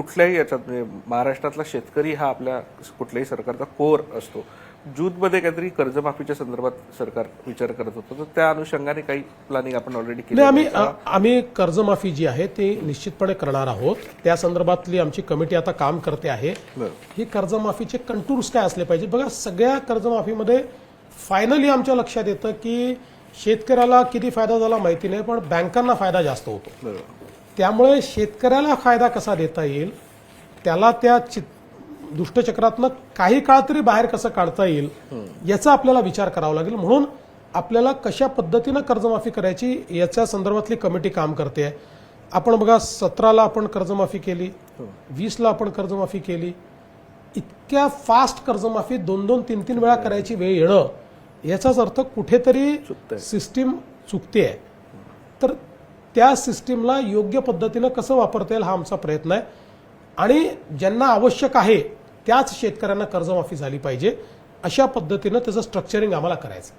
कुठल्याही याच्यात म्हणजे महाराष्ट्रातला शेतकरी हा आपल्या कुठल्याही सरकारचा कोर असतो. जूनमध्ये काहीतरी कर्जमाफीच्या संदर्भात सरकार विचार करत होतं, तर त्या अनुषंगाने काही प्लॅनिंग आपण ऑलरेडी केली नाही, आम्ही कर्जमाफी जी आहे ती निश्चितपणे करणार आहोत. त्या संदर्भातली आमची कमिटी आता काम करते आहे. ही कर्जमाफीचे कंटूर्स काय असले पाहिजे बघा. सगळ्या कर्जमाफीमध्ये फायनली आमच्या लक्षात येतं की शेतकऱ्याला किती फायदा झाला माहिती नाही, पण बँकांना फायदा जास्त होतो. त्यामुळे शेतकऱ्याला फायदा कसा देता येईल, त्याला त्या दुष्टचक्रातनं काही काळ तरी बाहेर कसं काढता येईल याचा आपल्याला विचार करावा लागेल. म्हणून आपल्याला कशा पद्धतीनं कर्जमाफी करायची याच्या संदर्भातली कमिटी काम करते. आपण बघा 17ला आपण कर्जमाफी केली, 20ला आपण कर्जमाफी केली. इतक्या फास्ट कर्जमाफी 2-2, 3-3 वेळा करायची वेळ येणं याचाच अर्थ कुठेतरी सिस्टीम चुकते आहे. तर त्या सिस्टीमला योग्य पद्धतीनं कसं वापरता येईल हा आमचा प्रयत्न आहे. आणि ज्यांना आवश्यक आहे त्याच शेतकऱ्यांना कर्जमाफी झाली पाहिजे अशा पद्धतीनं त्याचं स्ट्रक्चरिंग आम्हाला करायचं.